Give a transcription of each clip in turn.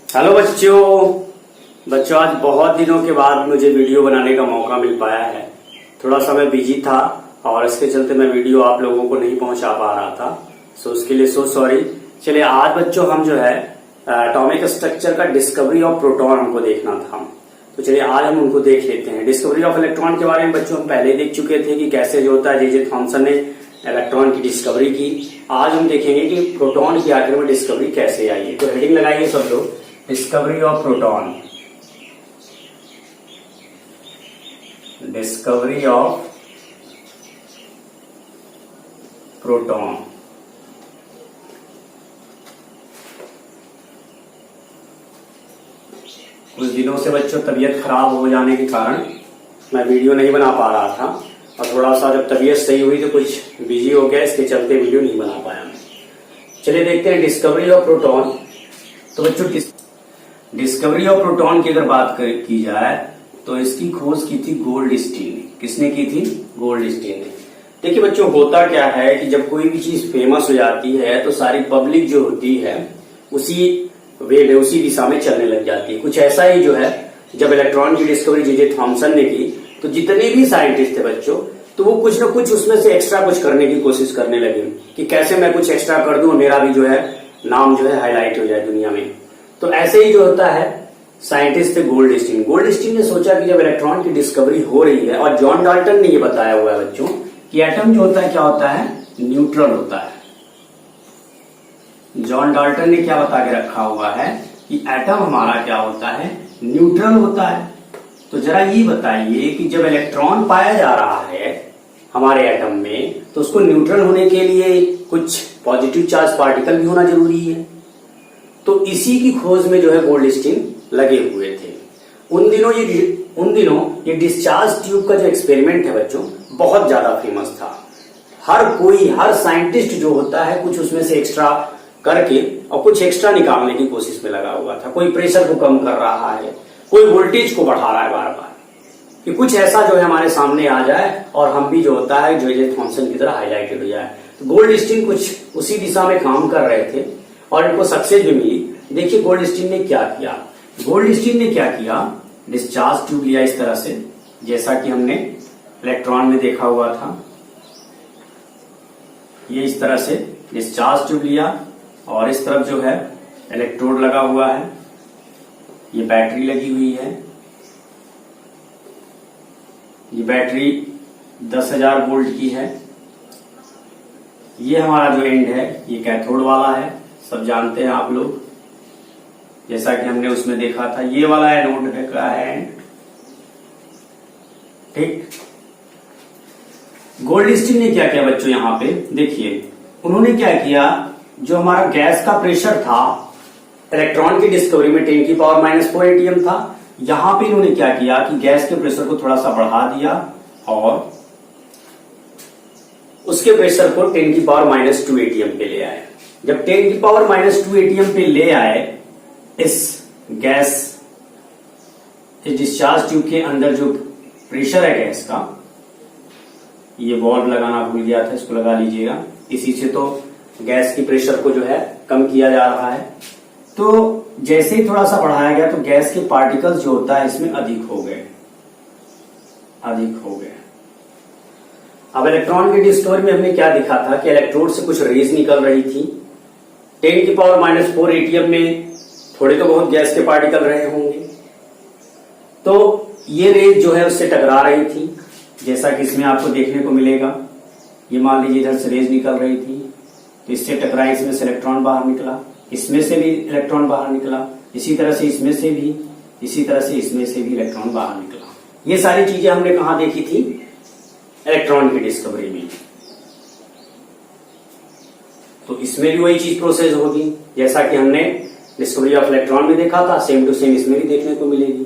Hello बच्चों आज बहुत दिनों के बाद मुझे वीडियो बनाने का मौका मिल पाया है। थोड़ा सा मैं बिजी था और इसके चलते मैं वीडियो आप लोगों को नहीं पहुंचा पा रहा था। सो उसके लिए सॉरी। चलिए आज बच्चों हम जो है एटॉमिक स्ट्रक्चर का डिस्कवरी ऑफ प्रोटॉन हमको देखना था। तो चलिए आज हम उनको देख लेते हैं। डिस्कवरी ऑफ इलेक्ट्रॉन के बारे में बच्चों हम पहले देख चुके थे कि कैसे जो होता है जे थॉमसन ने इलेक्ट्रॉन की डिस्कवरी की। आज हम देखेंगे कि प्रोटॉन की आखिर में डिस्कवरी कैसे आई है। तो हेडिंग लगाइए सब लोग, discovery of proton. Discovery of proton. कुछ दिनों से बच्चों तबीयत खराब हो जाने के कारण मैं वीडियो नहीं बना पा रहा था और थोड़ा सा जब तबीयत सही हुई तो कुछ बिजी हो गया, इसके चलते वीडियो नहीं बना पाया मैं। चलिए देखते हैं डिस्कवरी ऑफ प्रोटॉन। तो बच्चों डिस्कवरी ऑफ प्रोटॉन की अगर बात की जाए तो इसकी खोज की थी गोल्डस्टीन ने। किसने की थी? गोल्डस्टीन ने। देखिए बच्चों होता क्या है कि जब कोई भी चीज फेमस हो जाती है तो सारी पब्लिक जो होती है उसी वे में उसी दिशा में चलने लग जाती है। कुछ ऐसा ही जो है जब इलेक्ट्रॉन की डिस्कवरी जे थॉमसन ने की तो जितने भी साइंटिस्ट थे बच्चों तो वो कुछ न कुछ उसमें से एक्स्ट्रा कुछ करने की कोशिश करने लगे कि कैसे मैं कुछ एक्स्ट्रा कर दूं, मेरा भी जो है नाम जो है हाईलाइट हो जाए दुनिया में। तो ऐसे ही जो होता है साइंटिस्ट थे गोल्डस्टीन। गोल्डस्टीन ने सोचा कि जब इलेक्ट्रॉन की डिस्कवरी हो रही है और जॉन डाल्टन ने ये बताया हुआ है बच्चों कि एटम जो होता है क्या होता है, न्यूट्रल होता है। जॉन डाल्टन ने क्या बता के रखा हुआ है कि एटम हमारा क्या होता है, न्यूट्रल होता है। तो जरा ये बताइए कि जब इलेक्ट्रॉन पाया जा रहा है हमारे एटम में तो उसको न्यूट्रल होने के लिए कुछ पॉजिटिव चार्ज पार्टिकल भी होना जरूरी है। तो इसी की खोज में जो है गोल्डस्टीन लगे हुए थे। उन दिनों ये डिस्चार्ज ट्यूब का जो एक्सपेरिमेंट है बच्चों बहुत ज्यादा फेमस था। हर साइंटिस्ट जो होता है कुछ उसमें से एक्स्ट्रा करके और कुछ एक्स्ट्रा निकालने की कोशिश में लगा हुआ था। कोई प्रेशर को कम कर रहा है, कोई वोल्टेज को बढ़ा रहा है बार बार कि कुछ ऐसा जो है हमारे सामने आ जाए और हम भी जो होता है जे थॉमसन की तरह हाईलाइटेड हो जाए। तो गोल्डस्टीन कुछ उसी दिशा में काम कर रहे थे और इनको सक्सेस भी मिली। देखिए गोल्डस्टीन ने क्या किया, डिस्चार्ज ट्यूब लिया इस तरह से जैसा कि हमने इलेक्ट्रॉन में देखा हुआ था। ये इस तरह से डिस्चार्ज ट्यूब लिया और इस तरफ जो है इलेक्ट्रोड लगा हुआ है, ये बैटरी लगी हुई है। ये बैटरी 10,000 वोल्ट की है। ये हमारा जो एंड है ये कैथोड वाला है, सब जानते हैं आप लोग, जैसा कि हमने उसमें देखा था। ये वाला एनोड का है एंड, ठीक। गोल्डस्टीन ने क्या किया बच्चों, यहां पे देखिए उन्होंने क्या किया, जो हमारा गैस का प्रेशर था इलेक्ट्रॉन की डिस्कवरी में 10⁻⁴ एटीएम था। यहां पे इन्होंने क्या किया कि गैस के प्रेशर को थोड़ा सा बढ़ा दिया और उसके प्रेशर को 10⁻² एटीएम पे ले आए। जब 10⁻² एटीएम पे ले आए, इस डिस्चार्ज ट्यूब के अंदर जो प्रेशर है गैस का, ये वाल्व लगाना भूल गया था, इसको लगा लीजिएगा। इसी से तो गैस की प्रेशर को जो है कम किया जा रहा है। तो जैसे ही थोड़ा सा बढ़ाया गया तो गैस के पार्टिकल्स जो होता है इसमें अधिक हो गए। अब इलेक्ट्रॉन की डिस्कवरी में हमने क्या देखा था कि इलेक्ट्रोड से कुछ रेज निकल रही थी। 10⁻⁴ एटीएम में थोड़े तो बहुत गैस के पार्टिकल रहे होंगे, तो ये रेज जो है उससे टकरा रही थी, जैसा कि इसमें आपको देखने को मिलेगा। ये मान लीजिए इधर से रेज निकल रही थी तो इससे टकराई, इसमें से इलेक्ट्रॉन बाहर निकला, इसमें से भी इलेक्ट्रॉन बाहर निकला, इसी तरह से इसमें से भी, इसी तरह से इसमें से भी इलेक्ट्रॉन बाहर निकला। ये सारी चीजें हमने कहा देखी थी, इलेक्ट्रॉन की डिस्कवरी में। तो इसमें भी वही चीज प्रोसेस होगी जैसा कि हमने डिस्कवरी ऑफ इलेक्ट्रॉन में देखा था, सेम टू सेम इसमें भी देखने को मिलेगी।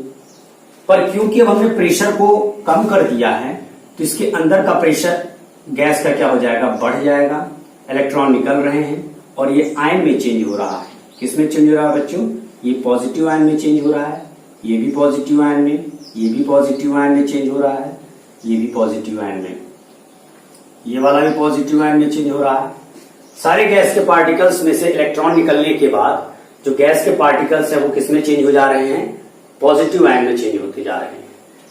पर क्योंकि अब हमने प्रेशर को कम कर दिया है तो इसके अंदर का प्रेशर गैस का क्या हो जाएगा, बढ़ जाएगा। इलेक्ट्रॉन निकल रहे हैं और ये आयन में चेंज हो रहा है। किसमें चेंज हो रहा है बच्चों? ये पॉजिटिव आयन में चेंज हो रहा है, ये भी पॉजिटिव आयन में, ये भी पॉजिटिव आयन में चेंज हो रहा है, ये भी पॉजिटिव आयन में, ये वाला भी पॉजिटिव आयन में चेंज हो रहा है। सारे गैस के पार्टिकल्स में से इलेक्ट्रॉन निकलने के बाद जो गैस के पार्टिकल्स हैं वो किसमें चेंज हो जा रहे हैं, पॉजिटिव आयन में चेंज होते जा रहे हैं।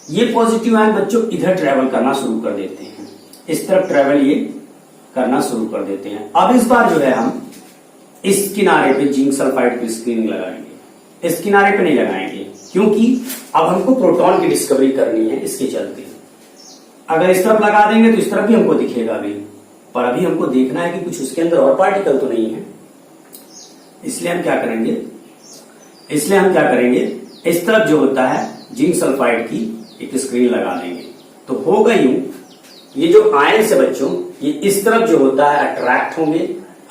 ये पॉजिटिव आयन बच्चों इधर ट्रेवल करना शुरू कर देते हैं, इस तरफ ट्रेवल ये करना शुरू कर देते हैं। अब इस बार जो है हम इस किनारे पे जिंक सल्फाइड की स्क्रीनिंग लगाएंगे, इस किनारे पे नहीं लगाएंगे, क्योंकि अब हमको प्रोटॉन की डिस्कवरी करनी है। इसके चलते अगर इस तरफ लगा देंगे तो इस तरफ भी हमको दिखेगा अभी, पर अभी हमको देखना है कि कुछ उसके अंदर और पार्टिकल तो नहीं है। इसलिए हम क्या करेंगे, इस तरफ जो होता है जिंक सल्फाइड की एक स्क्रीन लगा देंगे। तो होगा यूं, ये जो आयन से बच्चों ये इस तरफ जो होता है अट्रैक्ट होंगे।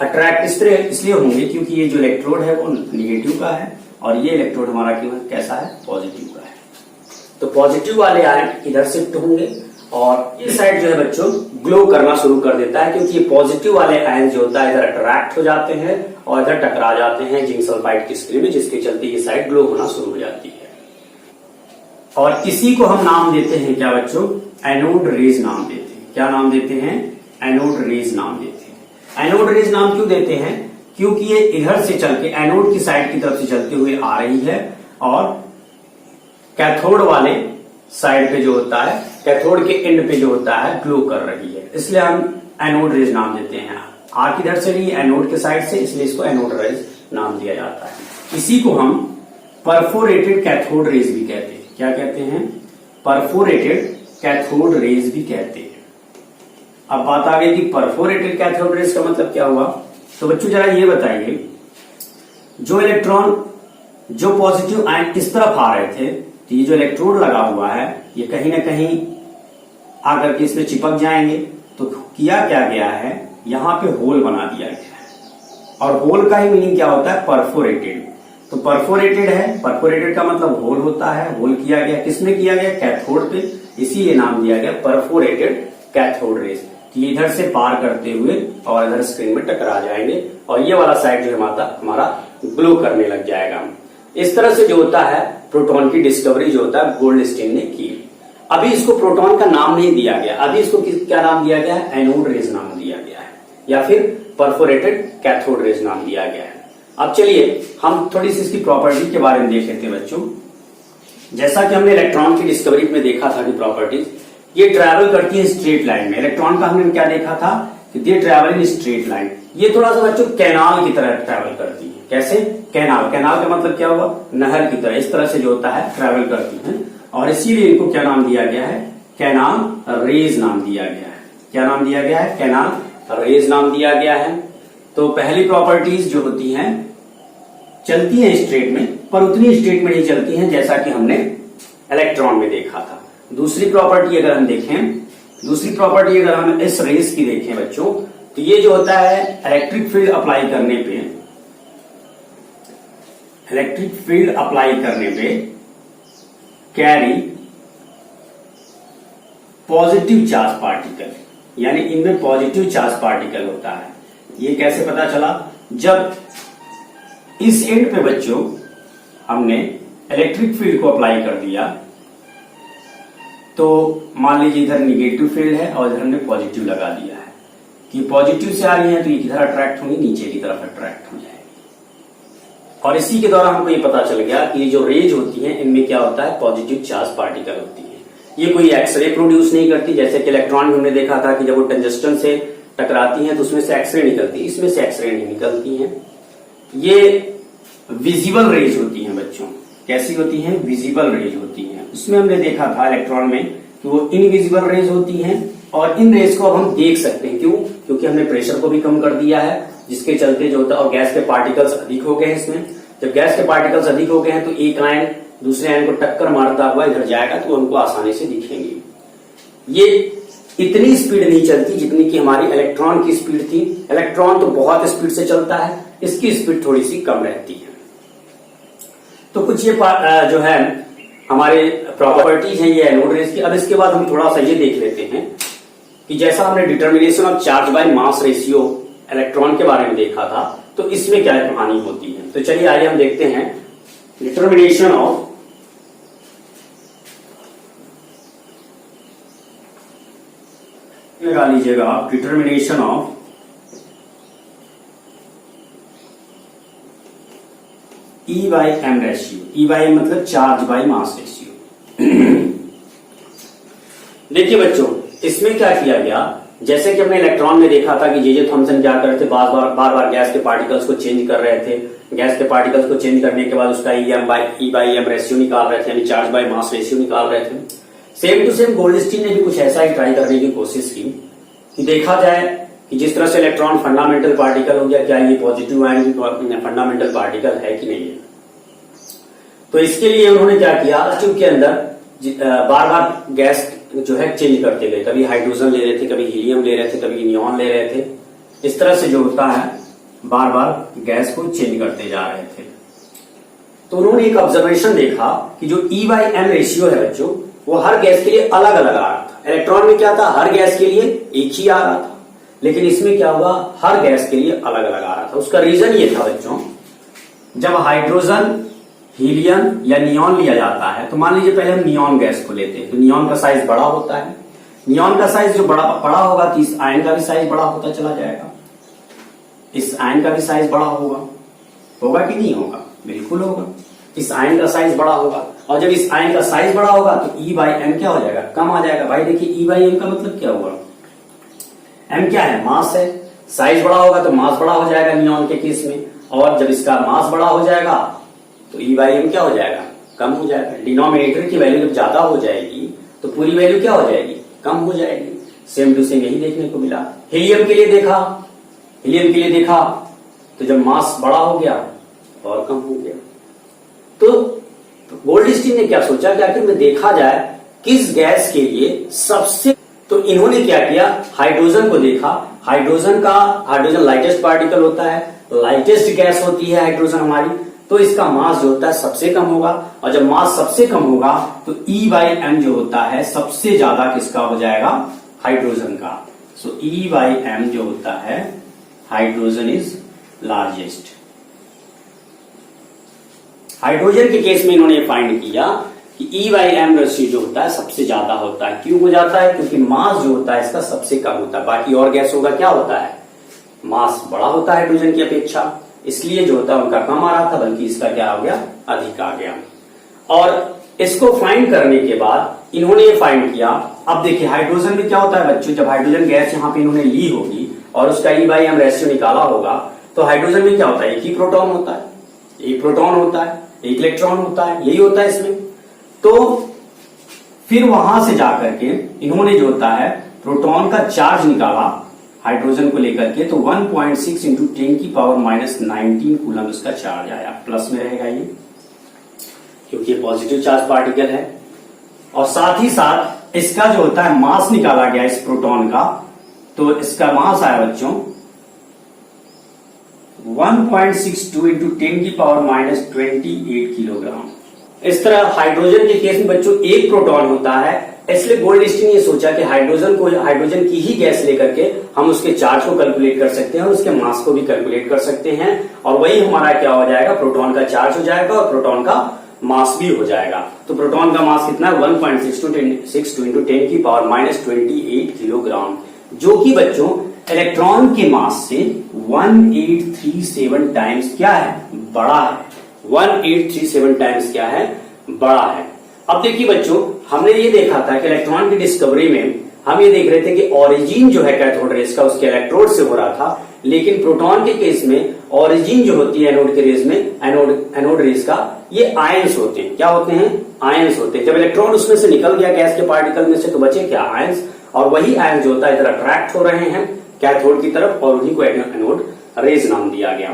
अट्रैक्ट इसलिए होंगे क्योंकि ये जो इलेक्ट्रोड है वो निगेटिव का है और ये इलेक्ट्रोड हमारा क्यों कैसा है, पॉजिटिव का है। तो पॉजिटिव वाले आयन इधर शिफ्ट होंगे और इस साइड जो है बच्चों ग्लो करना शुरू कर देता है, क्योंकि ये पॉजिटिव वाले आयन जो होता है इधर अट्रैक्ट हो जाते हैं और इधर टकरा जाते हैं जिंक सल्फाइड की स्क्रीन में, जिसके चलते ये साइड ग्लो होना शुरू हो जाती है। और इसी को हम नाम देते हैं क्या बच्चों, एनोड रेज नाम देते हैं। क्या नाम देते हैं, एनोड रेज नाम देते हैं। एनोड रेज नाम क्यों देते हैं, क्योंकि ये इधर से चल के एनोड की साइड की तरफ से चलते हुए आ रही है और कैथोड वाले साइड पे जो होता है, कैथोड के एंड पे जो होता है ग्लो कर रही है, इसलिए हम एनोड रेज नाम देते हैं। आर्क इधर से रही एनोड के साइड से, इसलिए इसको एनोड रेज नाम दिया जाता है। इसी को हम परफोरेटेड कैथोड रेज भी कहते हैं। क्या कहते हैं, परफोरेटेड कैथोड रेज भी कहते हैं। अब बात आ गई कि परफोरेटेड कैथोड रेज का मतलब क्या हुआ। तो बच्चों जरा ये बताइए, जो इलेक्ट्रॉन जो पॉजिटिव आयन इस तरफ आ रहे थे, तो ये जो इलेक्ट्रोड लगा हुआ है ये कहीं ना कहीं आकर के इसमें चिपक जाएंगे। तो किया क्या गया है, यहां पे होल बना दिया गया है और होल का ही मीनिंग क्या होता है, परफोरेटेड। तो परफोरेटेड है, परफोरेटेड का मतलब होल होता है। होल किया गया, किसमें किया गया, कैथोड पे, इसीलिए नाम दिया गया परफोरेटेड कैथोड रेज। ये इधर से पार करते हुए और इधर स्क्रीन में टकरा जाएंगे और ये वाला साइड जो है हमारा ग्लो करने लग जाएगा। इस तरह से जो होता है प्रोटॉन की डिस्कवरी जो होता है गोल्डस्टीन ने की। अभी इसको प्रोटॉन का नाम नहीं दिया गया, अभी इसको क्या नाम दिया गया है, एनोड रेज नाम दिया गया है या फिर परफोरेटेड कैथोड रेज नाम दिया गया है। अब चलिए हम थोड़ी सी इसकी प्रॉपर्टी के बारे में देख लेते हैं बच्चों। जैसा कि हमने इलेक्ट्रॉन की डिस्कवरी में देखा था कि प्रॉपर्टीज ये ट्रैवल करती है स्ट्रेट लाइन में। इलेक्ट्रॉन का हमने क्या देखा था कि दे ट्रैवल इन स्ट्रेट लाइन। ये थोड़ा सा बच्चों कैनाल की तरह ट्रैवल करती है। कैसे, कैनाल, कैनाल का मतलब क्या हुआ, नहर की तरह, इस तरह से जो होता है ट्रैवल करती है और इसीलिए इनको क्या नाम दिया गया है, कैनाल रेज नाम दिया गया है। क्या नाम दिया गया है, कैनाल रेज नाम दिया गया है। तो पहली प्रॉपर्टीज जो होती हैं चलती हैं स्ट्रेट में, पर उतनी स्ट्रेट में नहीं चलती हैं जैसा कि हमने इलेक्ट्रॉन में देखा था। दूसरी प्रॉपर्टी अगर हम इस रेस की देखें बच्चों, तो ये जो होता है इलेक्ट्रिक फील्ड अप्लाई करने पे कैरी पॉजिटिव चार्ज पार्टिकल, यानी इनमें पॉजिटिव चार्ज पार्टिकल होता है। ये कैसे पता चला, जब इस एंड पे बच्चों हमने इलेक्ट्रिक फील्ड को अप्लाई कर दिया, तो मान लीजिए इधर निगेटिव फील्ड है और इधर हमने पॉजिटिव लगा दिया है कि पॉजिटिव से आ रही है तो ये किधर अट्रैक्ट होंगी, नीचे की तरफ अट्रैक्ट हो जाएगी। और इसी के द्वारा हमको ये पता चल गया कि ये जो रेज होती हैं इनमें क्या होता है, पॉजिटिव चार्ज पार्टिकल होती है। ये कोई एक्सरे प्रोड्यूस नहीं करती, जैसे कि इलेक्ट्रॉन में हमने देखा था कि जब वो टंजस्टन से टकराती हैं तो उसमें से एक्सरे निकलती है, इसमें से एक्सरे नहीं निकलती हैं। ये विजिबल रेज होती हैं बच्चों। कैसी होती हैं, विजिबल रेज होती हैं। उसमें हमने देखा था इलेक्ट्रॉन में कि वो इनविजिबल रेज होती हैं और इन रेज को अब हम देख सकते हैं। क्यों, क्योंकि हमने प्रेशर को भी कम कर दिया है, जिसके चलते जो होता है, और गैस के पार्टिकल्स अधिक हो गए हैं इसमें। जब गैस के पार्टिकल्स अधिक हो गए हैं तो एक आयन दूसरे आयन को टक्कर मारता हुआ इधर जाएगा तो उनको आसानी से दिखेंगे। ये इतनी स्पीड नहीं चलती जितनी कि हमारी इलेक्ट्रॉन की स्पीड थी। इलेक्ट्रॉन तो बहुत स्पीड से चलता है, इसकी स्पीड थोड़ी सी कम रहती है। तो कुछ ये जो है हमारे प्रॉपर्टीज हैं ये एनोड रेज की। अब इसके बाद हम थोड़ा सा ये देख लेते हैं कि जैसा हमने determination of charge by mass ratio electron के बारे में देखा था, तो इसमें क्या कहानी होती है। तो चलिए आइए हम देखते हैं डिटर्मिनेशन ऑफ लगा लीजिएगा आप, determination of E by M ratio, E by M मतलब चार्ज बाई मास रेशियो। देखिए बच्चों, इसमें क्या किया गया, जैसे कि हमने इलेक्ट्रॉन में देखा था कि जे थॉमसन क्या कर रहे थे, बार बार गैस के पार्टिकल्स को चेंज कर रहे थे। गैस के पार्टिकल्स को चेंज करने के बाद उसका E बाई एम रेशियो निकाल रहे थे, यानी चार्ज बाई मास रेशियो निकाल रहे थे। सेम टू सेम गोल्डस्टीन ने भी कुछ ऐसा ही ट्राई करने की कोशिश की कि देखा जाए कि जिस तरह से इलेक्ट्रॉन फंडामेंटल पार्टिकल हो गया, क्या ये पॉजिटिव आयन की फंडामेंटल पार्टिकल है कि नहीं है। तो इसके लिए उन्होंने क्या किया, ट्यूब के अंदर बार बार गैस जो है चेंज करते गए, कभी हाइड्रोजन ले रहे थे, कभी हीलियम ले रहे थे, कभी नियॉन ले रहे थे। इस तरह से जो होता है बार बार गैस को चेंज करते जा रहे थे। तो उन्होंने एक ऑब्जर्वेशन देखा कि जो E बाई एम रेशियो है बच्चों, वो हर गैस के लिए अलग अलग आ रहा था। इलेक्ट्रॉन में क्या था, हर गैस के लिए एक ही आ रहा था, लेकिन इसमें क्या हुआ, हर गैस के लिए अलग अलग आ रहा था। उसका रीजन ये था बच्चों, जब हाइड्रोजन, हीलियम या नियॉन लिया जाता है, तो मान लीजिए पहले हम नियॉन गैस को लेते हैं, तो नियॉन का साइज बड़ा होता है। नियॉन का साइज जो बड़ा होगा तो इस आयन का भी साइज बड़ा होता चला जाएगा, इस आयन का भी साइज बड़ा होगा कि नहीं होगा, बिल्कुल होगा। इस आयन का साइज बड़ा होगा, और जब इस आयन का साइज बड़ा होगा तो E बाई एम क्या हो जाएगा, कम आ जाएगा। भाई देखिए, E बाई एम का मतलब क्या हुआ, एम क्या है, मास है। साइज बड़ा होगा तो मास बड़ा हो जाएगा नियॉन के केस में, और जब इसका मास बड़ा हो जाएगा तो E बाई एम क्या हो जाएगा, कम हो जाएगा। डिनोमिनेटर की वैल्यू जब ज्यादा हो जाएगी तो पूरी वैल्यू क्या हो जाएगी, कम हो जाएगी। सेम टू सेम यही देखने को मिला। हीलियम के लिए देखा तो जब मास बड़ा हो गया और कम हो गया। तो गोल्डस्टीन ने क्या सोचा कि आखिर में देखा जाए किस गैस के लिए सबसे, तो इन्होंने क्या किया, हाइड्रोजन को देखा। हाइड्रोजन लाइटेस्ट पार्टिकल होता है, लाइटेस्ट गैस होती है हाइड्रोजन हमारी, तो इसका मास जो होता है सबसे कम होगा, और जब मास सबसे कम होगा तो E बाई एम जो होता है सबसे ज्यादा किसका हो जाएगा, हाइड्रोजन का। सो E बाई एम जो होता है, हाइड्रोजन इज लार्जेस्ट। हाइड्रोजन के केस में इन्होंने फाइंड किया कि E बाई एम रेशियो जो होता है सबसे ज्यादा होता है। क्यों हो जाता है, क्योंकि मास जो होता है इसका सबसे कम होता है। बाकी और गैसों का क्या होता है, मास बड़ा होता है हाइड्रोजन की अपेक्षा, इसलिए जो होता है उनका कम आ रहा था, बल्कि इसका क्या हो गया, अधिक आ गया। और इसको फाइंड करने के बाद इन्होंने ये फाइंड किया, अब देखिए हाइड्रोजन में क्या होता है बच्चों, जब हाइड्रोजन गैस यहाँ पे इन्होंने ली होगी और उसका E बाई एम रेशियो निकाला होगा, तो हाइड्रोजन में क्या होता है, एक ही प्रोटॉन होता है, एक प्रोटॉन होता है, एक इलेक्ट्रॉन होता है, यही होता है इसमें। तो फिर वहां से जाकर के इन्होंने जो होता है प्रोटॉन का चार्ज निकाला हाइड्रोजन को लेकर के, तो 1.6 इंटू 10 की पावर माइनस 19 कूलम उसका चार्ज आया। प्लस में रहेगा ये, क्योंकि ये पॉजिटिव चार्ज पार्टिकल है। और साथ ही साथ इसका जो होता है मास निकाला गया इस प्रोटॉन का, तो इसका मास आया बच्चों 1.62 इंटू 10 की पावर माइनस 28 किलोग्राम। इस तरह हाइड्रोजन के केस में बच्चों एक प्रोटॉन होता है, इसलिए गोल्डस्टीन ये सोचा कि हाइड्रोजन की ही गैस लेकर के हम उसके चार्ज को कैलकुलेट कर सकते हैं और उसके मास को भी कैलकुलेट कर सकते हैं, और वही हमारा क्या हो जाएगा, प्रोटॉन का चार्ज हो जाएगा और प्रोटॉन का मास भी हो जाएगा। तो प्रोटॉन का मास कितना है, 1.62 इंटू 10 की पावर माइनस 28 किलोग्राम, जो कि बच्चों इलेक्ट्रॉन के मास से 1837 टाइम्स क्या है, बड़ा है। 1837 टाइम्स क्या है, बड़ा है। अब देखिए बच्चों, हमने ये देखा था कि इलेक्ट्रॉन की डिस्कवरी में हम ये देख रहे थे कि ओरिजिन जो है कैथोड रेज का उसके इलेक्ट्रोड से हो रहा था, लेकिन प्रोटॉन के केस में ओरिजिन जो होती है एनोड के रेज में, एनोड रेज का, ये आयंस होते हैं। क्या होते हैं, आयंस होते हैं। जब इलेक्ट्रॉन उसमें से निकल गया गैस के पार्टिकल में से, तो बचे क्या, आयंस, और वही आयंस जो होता है इधर अट्रैक्ट हो रहे हैं कैथोड की तरफ, और उन्हीं को एनोड रेज नाम दिया गया।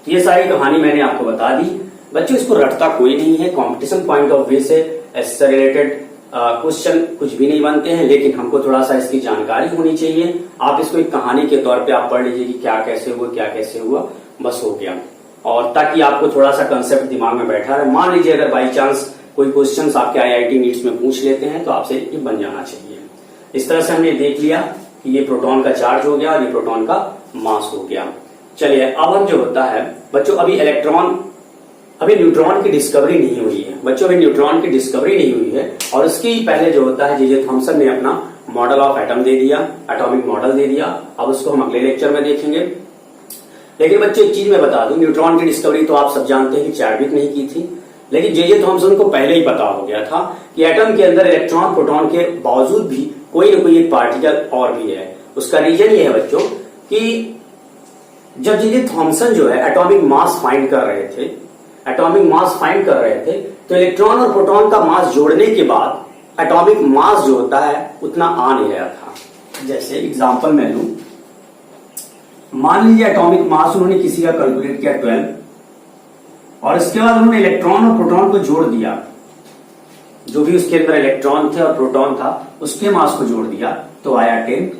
तो ये सारी कहानी मैंने आपको बता दी बच्चों, इसको रटता कोई नहीं है। कंपटीशन पॉइंट ऑफ व्यू से इससे रिलेटेड क्वेश्चन कुछ भी नहीं बनते हैं, लेकिन हमको थोड़ा सा इसकी जानकारी होनी चाहिए। आप इसको एक कहानी के तौर पे आप पढ़ लीजिए कि क्या कैसे हुआ, बस हो गया। और ताकि आपको थोड़ा सा कंसेप्ट दिमाग में बैठा रहे। मान लीजिए अगर बाई चांस कोई क्वेश्चन आपके IIT नीट्स में पूछ लेते हैं, तो आपसे ये बन जाना चाहिए। इस तरह से हमने देख लिया कि ये प्रोटॉन का चार्ज हो गया और ये प्रोटॉन का मास हो गया। चलिए अब हम जो होता है बच्चों, अभी न्यूट्रॉन की डिस्कवरी नहीं हुई है बच्चों, अभी न्यूट्रॉन की डिस्कवरी नहीं हुई है। और उसके पहले जो होता है जे थॉमसन ने अपना मॉडल ऑफ एटम दे दिया, एटॉमिक मॉडल दे दिया। अब उसको हम अगले लेक्चर में देखेंगे। लेकिन बच्चों एक चीज मैं बता दूं, न्यूट्रॉन की डिस्कवरी तो आप सब जानते हैं कि चैडविक ने ही की थी, लेकिन जे थॉमसन को पहले ही पता हो गया था कि एटम के अंदर इलेक्ट्रॉन प्रोटॉन के बावजूद भी कोई ना कोई एक पार्टिकल और भी है। उसका रीजन ये है बच्चों कि जब जे थॉमसन जो है एटॉमिक मास फाइंड कर रहे थे, तो इलेक्ट्रॉन और प्रोटॉन का मास जोड़ने के बाद एटॉमिक मास जो होता है उतना आ नहीं रहा था। जैसे एग्जांपल मैं लूं, मान लीजिए एटॉमिक मास उन्होंने किसी का कैलकुलेट किया 12 और इसके बाद उन्होंने इलेक्ट्रॉन और प्रोटॉन को जोड़ दिया, जो भी उसके अंदर इलेक्ट्रॉन थे और प्रोटॉन था उसके मास को जोड़ दिया तो आया 10।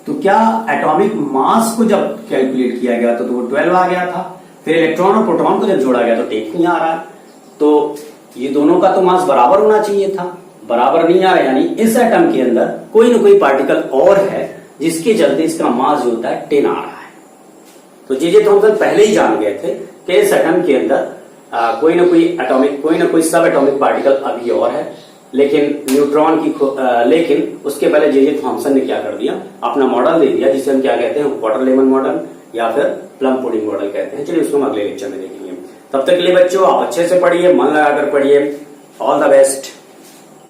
तो क्या एटॉमिक मास को जब कैलकुलेट किया गया तो वो 12 आ गया था, फिर इलेक्ट्रॉन और प्रोटॉन को जब जोड़ा गया तो 10 नहीं आ रहा है। तो ये दोनों का तो मास बराबर होना चाहिए था, बराबर नहीं आ रहा, यानी इस एटम के अंदर कोई ना कोई पार्टिकल और है जिसके चलते इसका मास जो होता है 10 आ रहा है। तो जे थॉमसन पहले ही जान गए थे कि इस एटम के अंदर कोई ना कोई सब एटॉमिक पार्टिकल अभी और है, लेकिन न्यूट्रॉन की लेकिन उसके पहले जे थॉमसन ने क्या कर दिया, अपना मॉडल दे दिया जिसे हम क्या कहते हैं, वाटर लेमन मॉडल या फिर प्लम पुडिंग मॉडल कहते हैं। चलिए उसको हम अगले लेक्चर में देखेंगे। तब तक के लिए बच्चों आप अच्छे से पढ़िए, मन लगाकर पढ़िए। All the best.